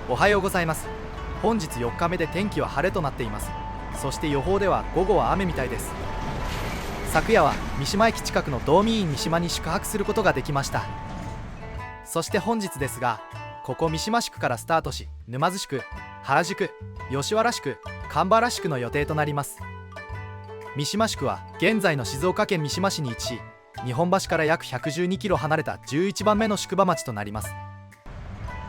おはようございます。本日4日目で天気は晴れとなっています。そして予報では午後は雨みたいです。昨夜は三島駅近くの道民院三島に宿泊することができました。そして本日ですが、ここ三島宿からスタートし、沼津宿、原宿、吉原宿、蒲原宿の予定となります。三島宿は現在の静岡県三島市に位置し、日本橋から約112キロ離れた11番目の宿場町となります。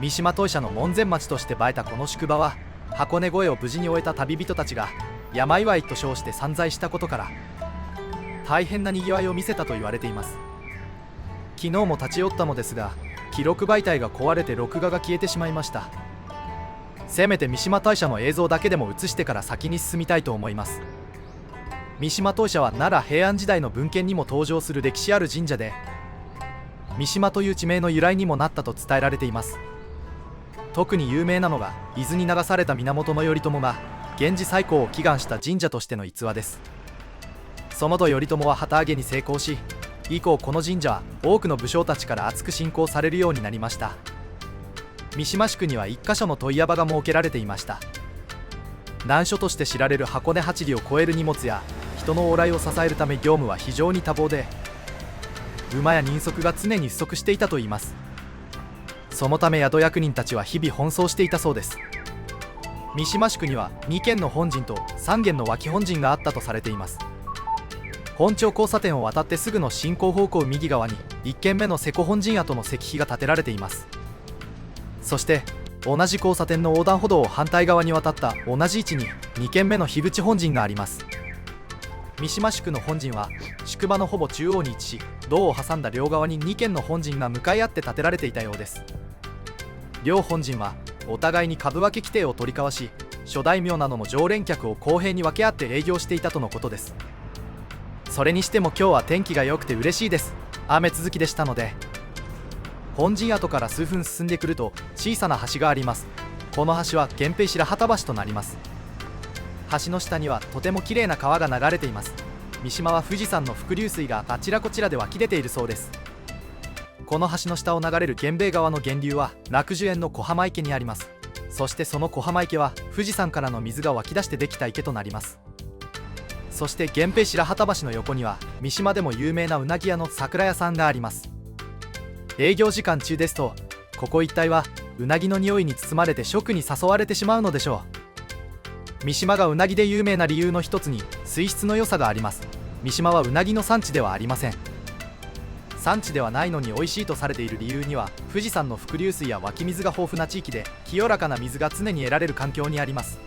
三島当社の門前町として映えたこの宿場は、箱根越えを無事に終えた旅人たちが山祝いと称して散在したことから大変なにぎわいを見せたと言われています。昨日も立ち寄ったのですが、記録媒体が壊れて録画が消えてしまいました。せめて三島大社の映像だけでも映してから先に進みたいと思います。三島当社は奈良平安時代の文献にも登場する歴史ある神社で、三島という地名の由来にもなったと伝えられています。特に有名なのが伊豆に流された源頼朝が源氏再興を祈願した神社としての逸話です。その後頼朝は旗揚げに成功し、以降この神社は多くの武将たちから厚く信仰されるようになりました。三島宿には1カ所の問屋場が設けられていました。難所として知られる箱根八里を超える荷物や人の往来を支えるため業務は非常に多忙で、馬や人足が常に不足していたといいます。そのため宿役人たちは日々奔走していたそうです。三島宿には2軒の本陣と3軒の脇本陣があったとされています。本町交差点を渡ってすぐの進行方向右側に1軒目の瀬古本陣跡の石碑が建てられています。そして同じ交差点の横断歩道を反対側に渡った同じ位置に2軒目の樋口本陣があります。三島宿の本陣は宿場のほぼ中央に位置し、道を挟んだ両側に2軒の本陣が向かい合って建てられていたようです。両本陣はお互いに株分け規定を取り交わし、諸大名などの常連客を公平に分け合って営業していたとのことです。それにしても今日は天気が良くて嬉しいです。雨続きでしたので。本陣跡から数分進んでくると小さな橋があります。この橋は源平白旗橋となります。橋の下にはとても綺麗な川が流れています。三島は富士山の伏流水があちらこちらで湧き出ているそうです。この橋の下を流れる源兵衛川の源流は楽寿園の小浜池にあります。そしてその小浜池は富士山からの水が湧き出してできた池となります。そして源平白旗橋の横には三島でも有名なうなぎ屋の桜屋さんがあります。営業時間中ですと、ここ一帯はうなぎの匂いに包まれて食に誘われてしまうのでしょう。三島がうなぎで有名な理由の一つに水質の良さがあります。三島はうなぎの産地ではありません。産地ではないのに美味しいとされている理由には、富士山の伏流水や湧き水が豊富な地域で清らかな水が常に得られる環境にあります。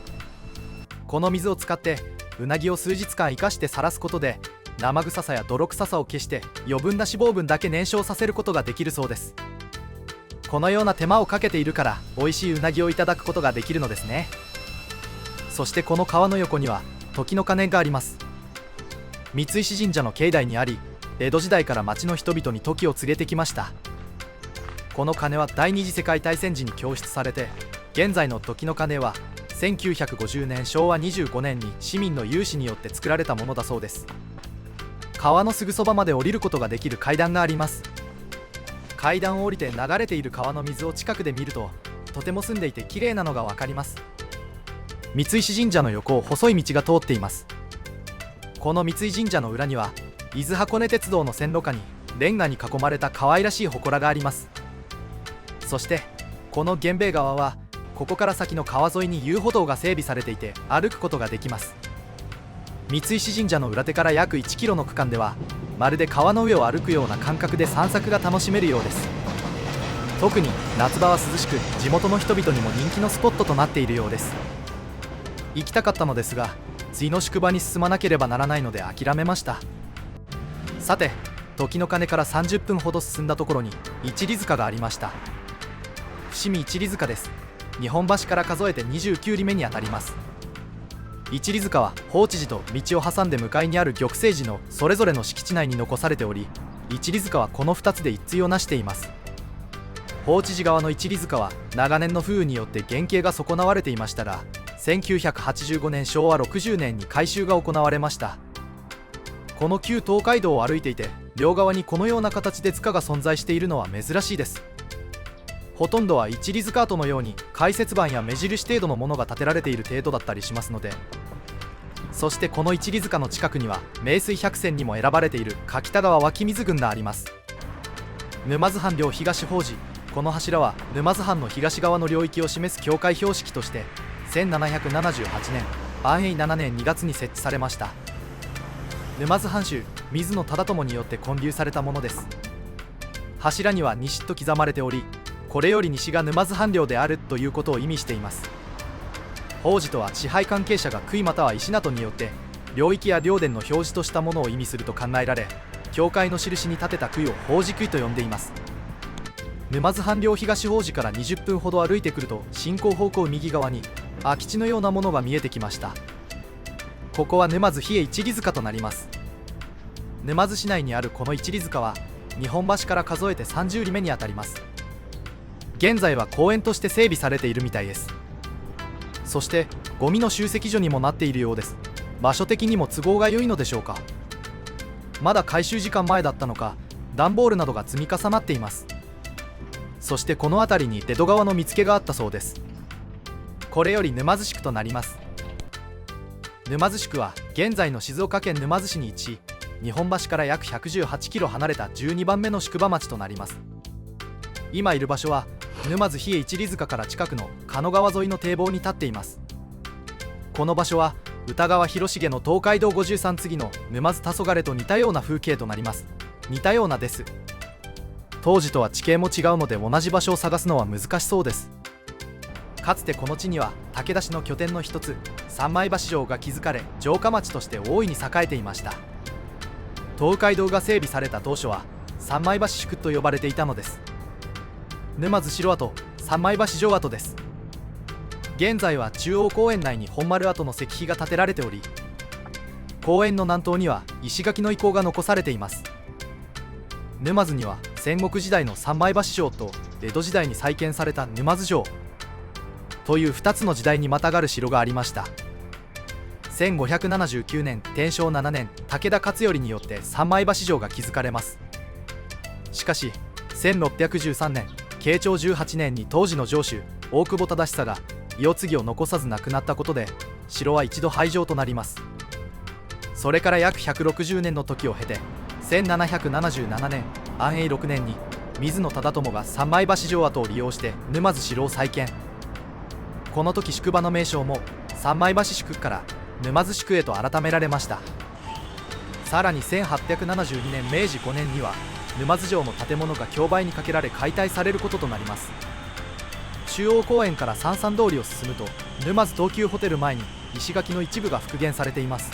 この水を使ってうなぎを数日間生かしてさらすことで、生臭さや泥臭さを消して余分な脂肪分だけ燃焼させることができるそうです。このような手間をかけているから美味しいうなぎをいただくことができるのですね。そしてこの川の横には時の鐘があります。三石神社の境内にあり、江戸時代から町の人々に時を告げてきました。この鐘は第二次世界大戦時に供出されて、現在の時の鐘は1950年昭和25年に市民の有志によって作られたものだそうです。川のすぐそばまで降りることができる階段があります。階段を降りて流れている川の水を近くで見ると、とても澄んでいて綺麗なのが分かります。三石神社の横を細い道が通っています。この三井神社の裏には伊豆箱根鉄道の線路下にレンガに囲まれた可愛らしい祠があります。そしてこの源兵衛川はここから先の川沿いに遊歩道が整備されていて歩くことができます。三石神社の裏手から約1キロの区間ではまるで川の上を歩くような感覚で散策が楽しめるようです。特に夏場は涼しく、地元の人々にも人気のスポットとなっているようです。行きたかったのですが、次の宿場に進まなければならないので諦めました。さて、時の鐘から30分ほど進んだところに一里塚がありました。伏見一里塚です。日本橋から数えて29里目にあたります。一里塚は法知寺と道を挟んで向かいにある玉清寺のそれぞれの敷地内に残されており、一里塚はこの2つで一対をなしています。法知寺側の一里塚は長年の風雨によって原型が損なわれていましたが、1985年昭和60年に改修が行われました。この旧東海道を歩いていて、両側にこのような形で塚が存在しているのは珍しいです。ほとんどは一里塚跡のように解説板や目印程度のものが建てられている程度だったりしますので。そしてこの一里塚の近くには名水百選にも選ばれている柿田川湧き水群があります。沼津藩領東方寺、この柱は沼津藩の東側の領域を示す境界標識として1778年安永7年2月に設置されました。沼津藩主水野忠友によって建立されたものです。柱には西と刻まれており、これより西が沼津藩領であるということを意味しています。方寺とは支配関係者が杭または石などによって領域や領殿の表示としたものを意味すると考えられ、境界の印に立てた杭を方寺杭と呼んでいます。沼津藩領東方寺から20分ほど歩いてくると進行方向右側に空き地のようなものが見えてきました。ここは沼津比叡一里塚となります。沼津市内にあるこの一里塚は日本橋から数えて30里目にあたります。現在は公園として整備されているみたいです。そしてゴミの集積所にもなっているようです。場所的にも都合が良いのでしょうか。まだ回収時間前だったのか、段ボールなどが積み重なっています。そしてこの辺りに出戸川の見つけがあったそうです。これより沼津宿となります。沼津宿は現在の静岡県沼津市に位置し、日本橋から約118キロ離れた12番目の宿場町となります。今いる場所は沼津比叡一里塚から近くの狩野川沿いの堤防に立っています。この場所は歌川広重の東海道53次の沼津黄昏と似たような風景となります。似たようなです。当時とは地形も違うので同じ場所を探すのは難しそうです。かつてこの地には武田氏の拠点の一つ三枚橋城が築かれ、城下町として大いに栄えていました。東海道が整備された当初は三枚橋宿と呼ばれていたのです。沼津城跡、三枚橋城跡です。現在は中央公園内に本丸跡の石碑が建てられており、公園の南東には石垣の遺構が残されています。沼津には戦国時代の三枚橋城と江戸時代に再建された沼津城という2つの時代にまたがる城がありました。1579年天正7年武田勝頼によって三枚橋城が築かれます。しかし1613年慶長18年に当時の城主大久保忠久が世継ぎを残さず亡くなったことで城は一度廃城となります。それから約160年の時を経て1777年安永6年に水野忠友が三枚橋城跡を利用して沼津城を再建。この時宿場の名称も三枚橋宿から沼津宿へと改められました。さらに1872年明治5年には沼津城の建物が競売にかけられ解体されることとなります。中央公園から三々通りを進むと沼津東急ホテル前に石垣の一部が復元されています。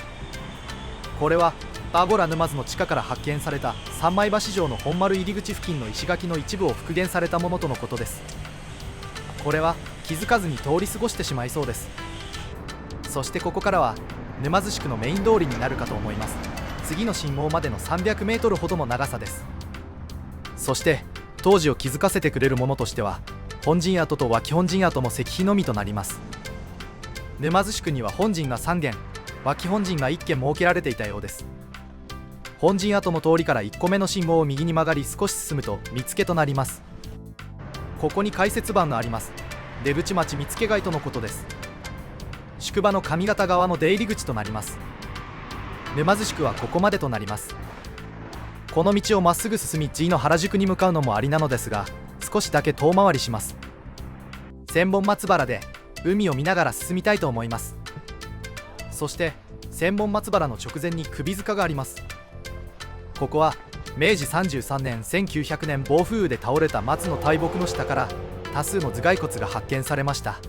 これはアゴラ沼津の地下から発見された三枚橋城の本丸入り口付近の石垣の一部を復元されたものとのことです。これは気づかずに通り過ごしてしまいそうです。そしてここからは沼津宿のメイン通りになるかと思います。次の信号までの300メートルほどの長さです。そして当時を気づかせてくれるものとしては本陣跡と脇本陣跡も石碑のみとなります。沼津宿には本陣が3軒、脇本陣が1軒設けられていたようです。本陣跡の通りから1個目の信号を右に曲がり少し進むと見附となります。ここに解説板があります。出口町見附街とのことです。宿場の上方側の出入り口となります。沼津宿はここまでとなります。この道をまっすぐ進み次の原宿に向かうのもありなのですが、少しだけ遠回りします。千本松原で海を見ながら進みたいと思います。そして千本松原の直前に首塚があります。ここは明治33年1900年暴風雨で倒れた松の大木の下から多数の頭蓋骨が発見されました。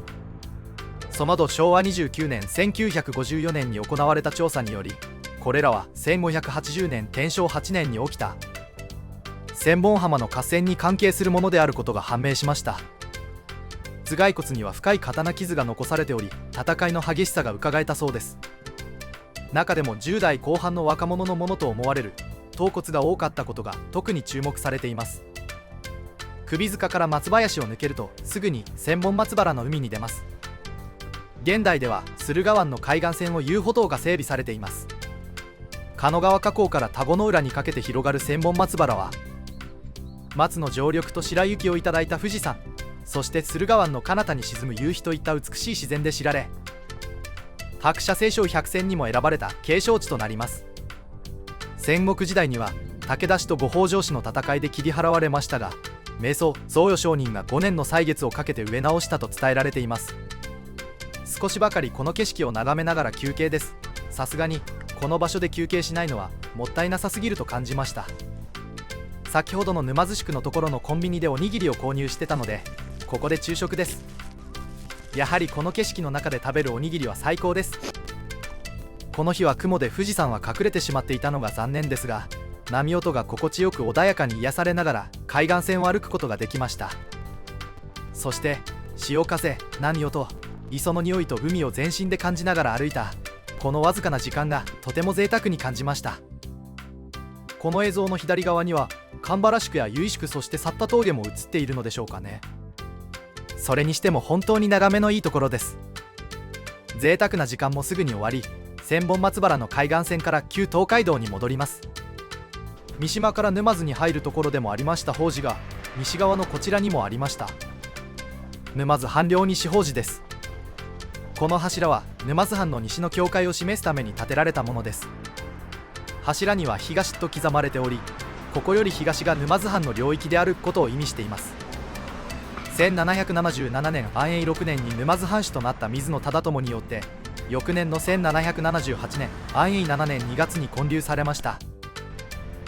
その後昭和29年1954年に行われた調査により、これらは1580年天正8年に起きた千本浜の河川に関係するものであることが判明しました。頭蓋骨には深い刀傷が残されており、戦いの激しさがうかがえたそうです。中でも10代後半の若者のものと思われる頭骨が多かったことが特に注目されています。首塚から松林を抜けるとすぐに千本松原の海に出ます。現代では駿河湾の海岸線を遊歩道が整備されています。狩野川河口から田子の浦にかけて広がる千本松原は松の常緑と白雪をいただいた富士山そして駿河湾の彼方に沈む夕日といった美しい自然で知られ、白砂青松百選にも選ばれた景勝地となります。戦国時代には武田氏と五北条氏の戦いで切り払われましたが、名僧贈与上人が5年の歳月をかけて植え直したと伝えられています。少しばかりこの景色を眺めながら休憩です。さすがにこの場所で休憩しないのはもったいなさすぎると感じました。先ほどの沼津宿のところのコンビニでおにぎりを購入してたので、ここで昼食です。やはりこの景色の中で食べるおにぎりは最高です。この日は雲で富士山は隠れてしまっていたのが残念ですが、波音が心地よく穏やかに癒されながら海岸線を歩くことができました。そして潮風、波音、磯の匂いと海を全身で感じながら歩いたこのわずかな時間がとても贅沢に感じました。この映像の左側には蒲原宿や由比宿、そして去った峠も映っているのでしょうかね。それにしても本当に眺めのいいところです。贅沢な時間もすぐに終わり、千本松原の海岸線から旧東海道に戻ります。三島から沼津に入るところでもありました法事が西側のこちらにもありました。沼津藩領西法事です。この柱は沼津藩の西の境界を示すために建てられたものです。柱には東と刻まれており、ここより東が沼津藩の領域であることを意味しています。1777年安永6年に沼津藩主となった水野忠友によって、翌年の1778年安永7年2月に建立されました。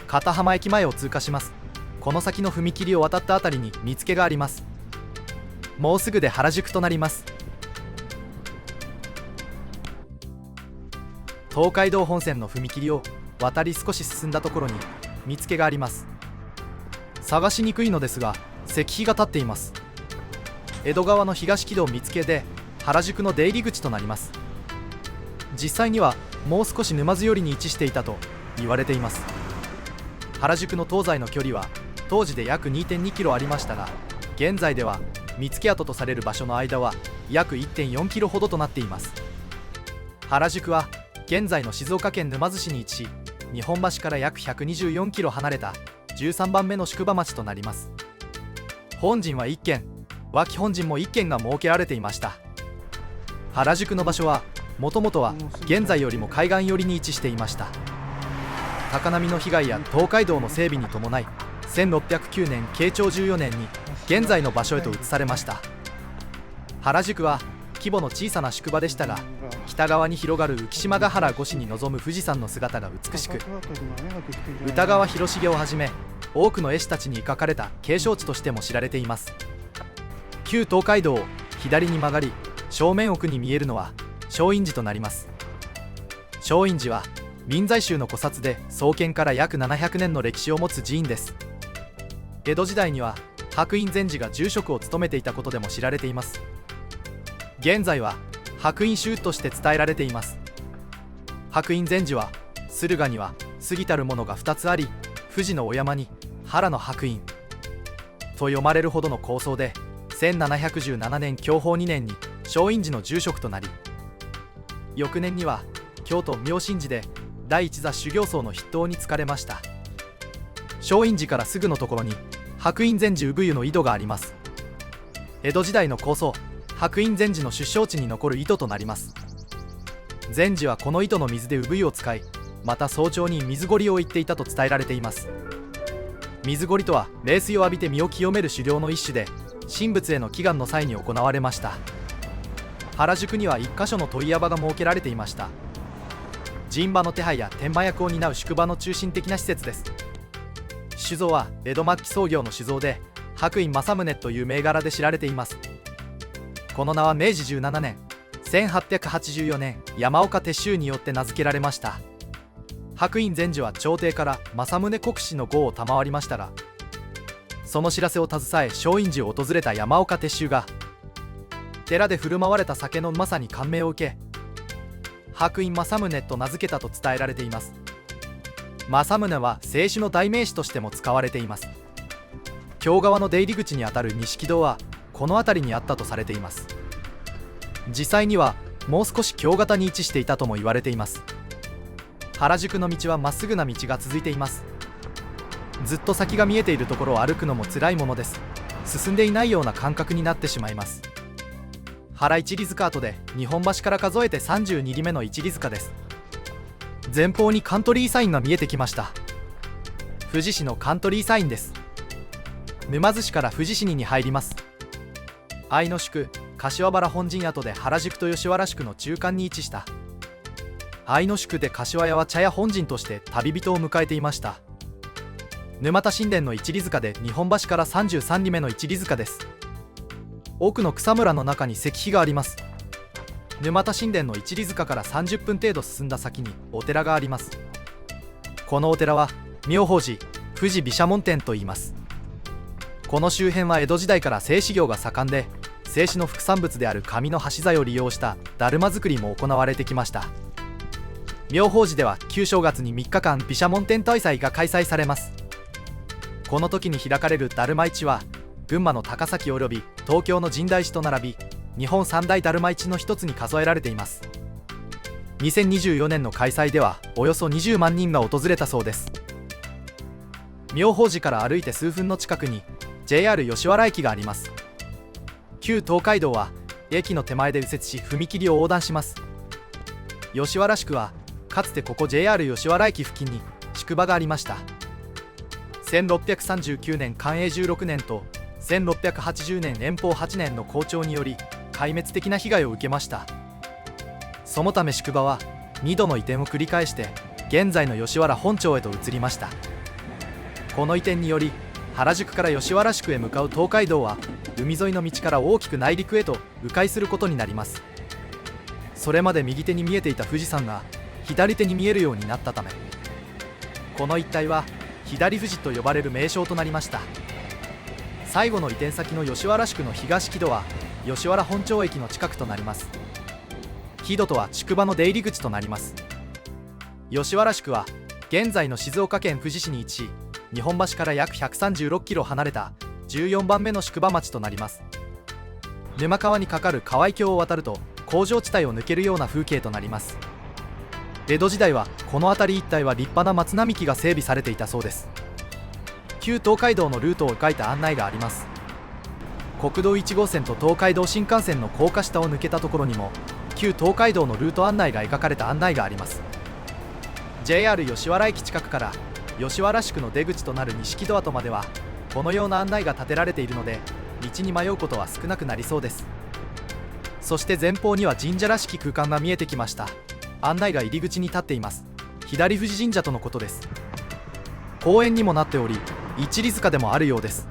片浜駅前を通過します。この先の踏切を渡ったあたりに見附があります。もうすぐで原宿となります。東海道本線の踏切を渡り少し進んだところに見附があります。探しにくいのですが石碑が立っています。江戸川の東軌道見附で原宿の出入り口となります。実際にはもう少し沼津寄りに位置していたと言われています。原宿の東西の距離は当時で約 2.2 キロありましたが、現在では見附跡とされる場所の間は約 1.4 キロほどとなっています。原宿は現在の静岡県沼津市に位置し、日本橋から約124キロ離れた13番目の宿場町となります。本陣は1軒、脇本陣も1軒が設けられていました。原宿の場所はもともとは現在よりも海岸寄りに位置していました。高波の被害や東海道の整備に伴い、1609年慶長14年に現在の場所へと移されました。原宿は規模の小さな宿場でしたが、北側に広がる浮島ヶ原越しに望む富士山の姿が美しく、歌川広重をはじめ多くの絵師たちに描かれた景勝地としても知られています。旧東海道を左に曲がり、正面奥に見えるのは松陰寺となります。松陰寺は臨済宗の古刹で創建から約700年の歴史を持つ寺院です。江戸時代には白隠禅師が住職を務めていたことでも知られています。現在は白隠宗として伝えられています。白隠禅師は駿河には過ぎたるものが2つあり、富士のお山に原の白隠と読まれるほどの高僧で、1717年享保2年に松陰寺の住職となり、翌年には京都妙心寺で第一座修行僧の筆頭に就かれました。松陰寺からすぐのところに白隠禅師産湯の井戸があります。江戸時代の高僧白隠禅師の出生地に残る井戸となります。禅師はこの井戸の水で産湯を使い、また早朝に水ごりを行っていたと伝えられています。水ごりとは冷水を浴びて身を清める修行の一種で、神仏への祈願の際に行われました。原宿には1カ所の問屋場が設けられていました。陣馬の手配や天馬役を担う宿場の中心的な施設です。酒造は江戸末期創業の酒造で、白隠正宗という銘柄で知られています。この名は明治17年1884年山岡鉄舟によって名付けられました。白隠禅師は朝廷から正宗国司の号を賜りましたが、その知らせを携え松陰寺を訪れた山岡鉄舟が寺で振る舞われた酒のうまさに感銘を受け、白隠正宗と名付けたと伝えられています。正宗は清酒の代名詞としても使われています。京川の出入り口にあたる錦戸はこの辺りにあったとされています。実際にはもう少し京型に位置していたとも言われています。原宿の道はまっすぐな道が続いています。ずっと先が見えているところを歩くのも辛いものです。進んでいないような感覚になってしまいます。原一里塚跡で日本橋から数えて32里目の一里塚です。前方にカントリーサインが見えてきました。富士市のカントリーサインです。沼津市から富士市に入ります。愛の宿柏原本陣跡で原宿と吉原宿の中間に位置した愛の宿で柏屋は茶屋本陣として旅人を迎えていました。沼田神殿の一里塚で日本橋から33里目の一里塚です。奥の草むらの中に石碑があります。沼田神殿の一里塚から30分程度進んだ先にお寺があります。このお寺は妙法寺富士毘沙門天と言います。この周辺は江戸時代から製紙業が盛んで、製紙の副産物である紙の端材を利用しただるま作りも行われてきました。妙法寺では旧正月に3日間毘沙門天大祭が開催されます。この時に開かれるだるま市は群馬の高崎および東京の深大寺と並び日本三大だるま市の一つに数えられています。2024年の開催ではおよそ20万人が訪れたそうです。妙法寺から歩いて数分の近くに JR 吉原駅があります。旧東海道は駅の手前で右折し踏切を横断します。吉原宿はかつてここ JR 吉原駅付近に宿場がありました。1639年寛永16年と1680年延保8年の校長により壊滅的な被害を受けました。そのため宿場は2度の移転を繰り返して現在の吉原本町へと移りました。この移転により原宿から吉原宿へ向かう東海道は海沿いの道から大きく内陸へと迂回することになります。それまで右手に見えていた富士山が左手に見えるようになったため、この一帯は左富士と呼ばれる名称となりました。最後の移転先の吉原宿の東木戸は吉原本町駅の近くとなります。木戸とは宿場の出入り口となります。吉原宿は現在の静岡県富士市に位置し、日本橋から約136キロ離れた14番目の宿場町となります。沼川に架かる河合橋を渡ると工場地帯を抜けるような風景となります。江戸時代はこの辺り一帯は立派な松並木が整備されていたそうです。旧東海道のルートを書いた案内があります。国道1号線と東海道新幹線の高架下を抜けたところにも旧東海道のルート案内が描かれた案内があります。 JR 吉原駅近くから吉原宿の出口となる錦戸跡まではこのような案内が立てられているので道に迷うことは少なくなりそうです。そして前方には神社らしき空間が見えてきました。案内が入り口に立っています。左富士神社とのことです。公園にもなっており一里塚でもあるようです。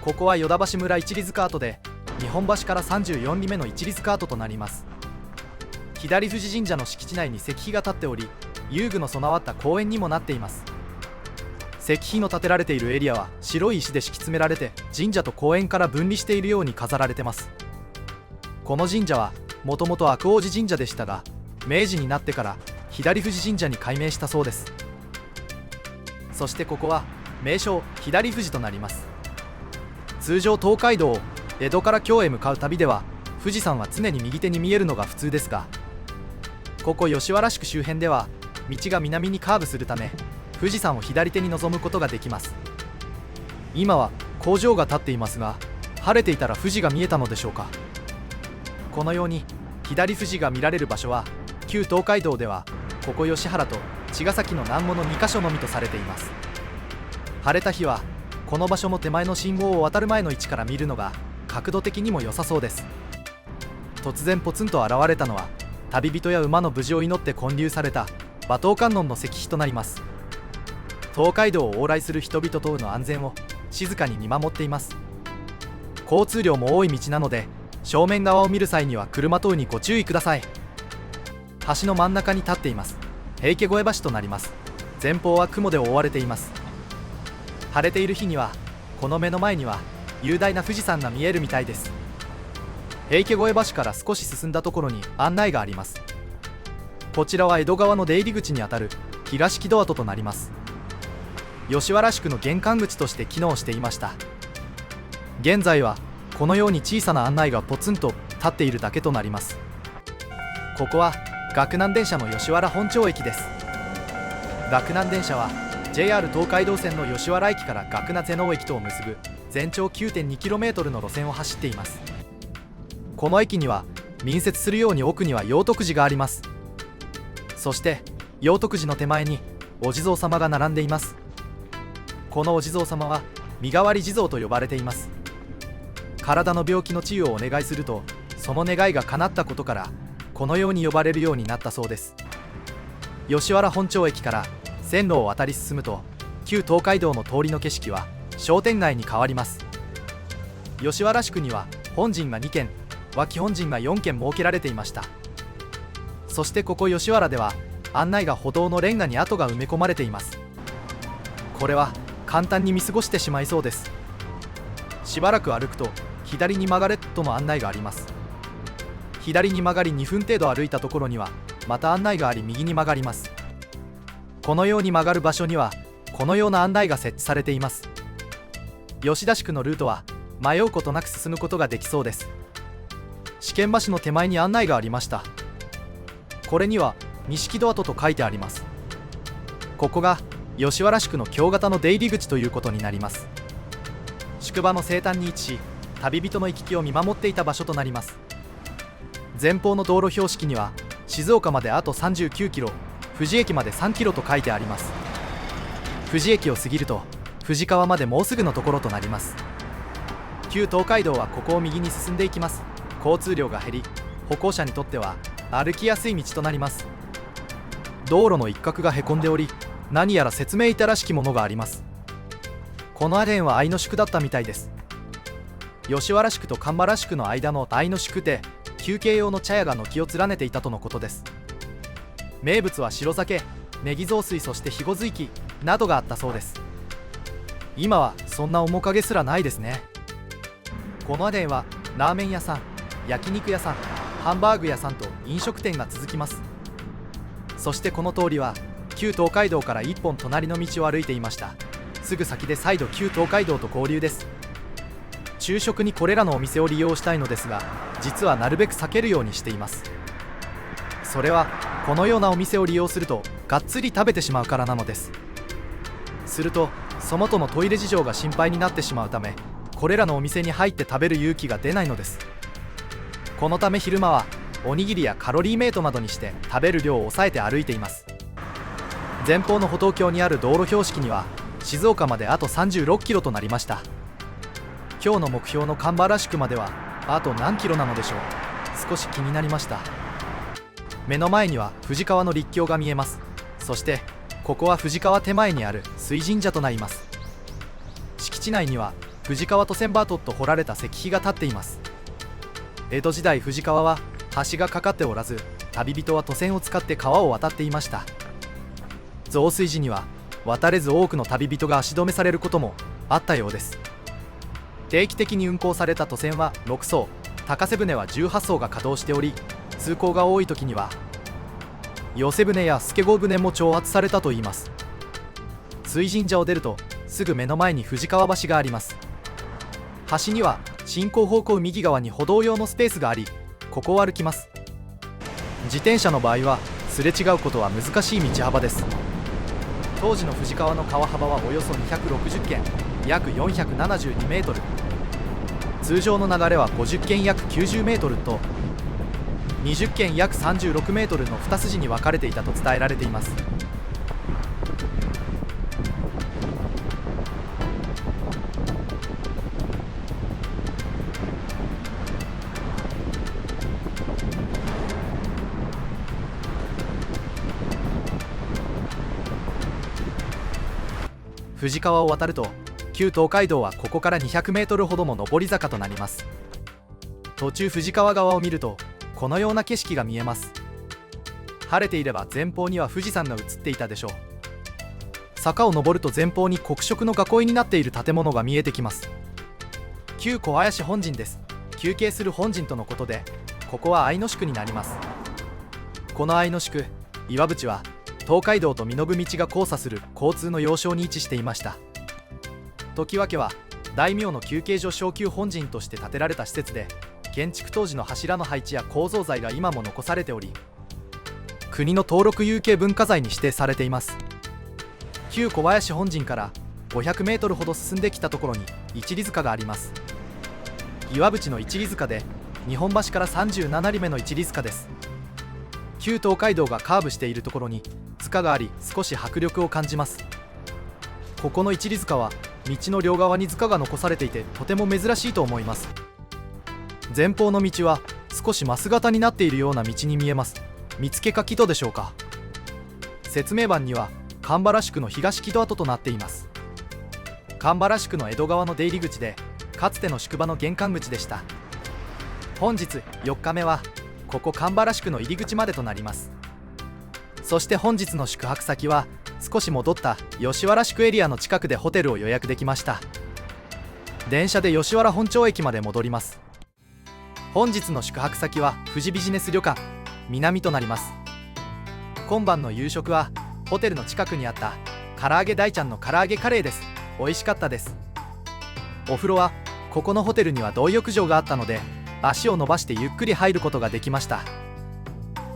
ここは依田橋村一里塚跡で日本橋から34里目の一里塚跡となります。左富士神社の敷地内に石碑が立っており遊具の備わった公園にもなっています。石碑の建てられているエリアは白い石で敷き詰められて神社と公園から分離しているように飾られてます。この神社はもともと悪王寺神社でしたが明治になってから左富士神社に改名したそうです。そしてここは名称左富士となります。通常東海道を江戸から京へ向かう旅では富士山は常に右手に見えるのが普通ですが、ここ吉原宿周辺では道が南にカーブするため富士山を左手に望むことができます。今は工場が建っていますが晴れていたら富士が見えたのでしょうか。このように左富士が見られる場所は旧東海道ではここ吉原と茅ヶ崎の南後の2カ所のみとされています。晴れた日はこの場所も手前の信号を渡る前の位置から見るのが角度的にも良さそうです。突然ポツンと現れたのは旅人や馬の無事を祈って建立された馬頭観音の石碑となります。東海道を往来する人々等の安全を静かに見守っています。交通量も多い道なので正面側を見る際には車等にご注意ください。橋の真ん中に立っています平家越橋となります。前方は雲で覆われています。晴れている日にはこの目の前には雄大な富士山が見えるみたいです。平家越橋から少し進んだところに案内があります。こちらは江戸川の出入り口にあたる東木戸跡となります。吉原宿の玄関口として機能していました。現在はこのように小さな案内がポツンと立っているだけとなります。ここは岳南電車の吉原本町駅です。岳南電車は JR 東海道線の吉原駅から岳南瀬能駅とを結ぶ全長 9.2km の路線を走っています。この駅には隣接するように奥には陽徳寺があります。そして陽徳寺の手前にお地蔵様が並んでいます。このお地蔵様は身代わり地蔵と呼ばれています。体の病気の治癒をお願いするとその願いが叶ったことからこのように呼ばれるようになったそうです。吉原本町駅から線路を渡り進むと旧東海道の通りの景色は商店街に変わります。吉原宿には本陣が2軒、脇本陣が4軒設けられていました。そしてここ吉原では案内が歩道のレンガに跡が埋め込まれています。これは簡単に見過ごしてしまいそうです。しばらく歩くと左に曲がれとの案内があります。左に曲がり2分程度歩いたところにはまた案内があり右に曲がります。このように曲がる場所にはこのような案内が設置されています。吉田宿のルートは迷うことなく進むことができそうです。試験橋の手前に案内がありました。これには錦戸跡と書いてあります。ここが吉原宿の京型の出入り口ということになります。宿場の西端に位置し旅人の行き来を見守っていた場所となります。前方の道路標識には静岡まであと39キロ、富士駅まで3キロと書いてあります。富士駅を過ぎると富士川までもうすぐのところとなります。旧東海道はここを右に進んでいきます。交通量が減り歩行者にとっては歩きやすい道となります。道路の一角がへこんでおり何やら説明板らしきものがあります。このアレンは愛の宿だったみたいです。吉原宿と神原宿の間の愛の宿で休憩用の茶屋が軒を連ねていたとのことです。名物は白酒、ネギ雑炊、そして肥後ずいきなどがあったそうです。今はそんな面影すらないですね。このアレンはラーメン屋さん、焼肉屋さん、ハンバーグ屋さんと飲食店が続きます。そしてこの通りは旧東海道から一本隣の道を歩いていました。すぐ先で再度旧東海道と合流です。昼食にこれらのお店を利用したいのですが実はなるべく避けるようにしています。それはこのようなお店を利用するとがっつり食べてしまうからなのです。するとそのとのトイレ事情が心配になってしまうためこれらのお店に入って食べる勇気が出ないのです。このため昼間はおにぎりやカロリーメイトなどにして食べる量を抑えて歩いています。前方の歩道橋にある道路標識には静岡まであと36キロとなりました。今日の目標の神原宿まではあと何キロなのでしょう。少し気になりました。目の前には富士川の立橋が見えます。そしてここは富士川手前にある水神社となります。敷地内には富士川渡船バートと彫られた石碑が立っています。江戸時代富士川は橋がかかっておらず旅人は渡船を使って川を渡っていました。増水時には渡れず多くの旅人が足止めされることもあったようです。定期的に運航された渡船は6艘、高瀬船は18艘が稼働しており通行が多い時には寄せ船や助郷船も調圧されたといいます。水神社を出るとすぐ目の前に富士川橋があります。橋には進行方向右側に歩道用のスペースがありここを歩きます。自転車の場合はすれ違うことは難しい道幅です。当時の富士川の川幅はおよそ260軒、約472メートル、通常の流れは50軒約90メートルと20軒約36メートルの2筋に分かれていたと伝えられています。富士川を渡ると旧東海道はここから200メートルほども上り坂となります。途中富士川側を見るとこのような景色が見えます。晴れていれば前方には富士山が映っていたでしょう。坂を登ると前方に黒色の囲いになっている建物が見えてきます。旧小林本陣です。休憩する本陣とのことでここは愛の宿になります。この愛の宿、岩淵は東海道と身延道が交差する交通の要衝に位置していました。時和家は大名の休憩所小休本陣として建てられた施設で建築当時の柱の配置や構造材が今も残されており国の登録有形文化財に指定されています。旧小林本陣から500メートルほど進んできたところに一里塚があります。岩淵の一里塚で日本橋から37里目の一里塚です。旧東海道がカーブしているところに塚があり、少し迫力を感じます。ここの一里塚は道の両側に塚が残されていて、とても珍しいと思います。前方の道は少しマス型になっているような道に見えます。見附か木戸でしょうか。説明板には神原宿の東木戸跡となっています。神原宿の江戸川の出入り口で、かつての宿場の玄関口でした。本日4日目はここ神原宿の入り口までとなります。そして本日の宿泊先は少し戻った吉原宿エリアの近くでホテルを予約できました。電車で吉原本町駅まで戻ります。本日の宿泊先は富士ビジネス旅館南となります。今晩の夕食はホテルの近くにあった唐揚げ大ちゃんの唐揚げカレーです。美味しかったです。お風呂はここのホテルには同浴場があったので、足を伸ばしてゆっくり入ることができました。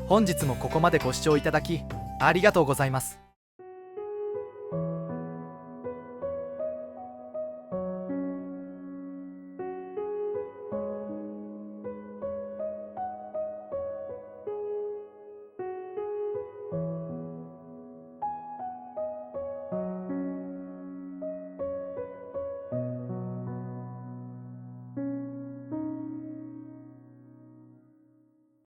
本日もここまでご視聴いただきありがとうございます。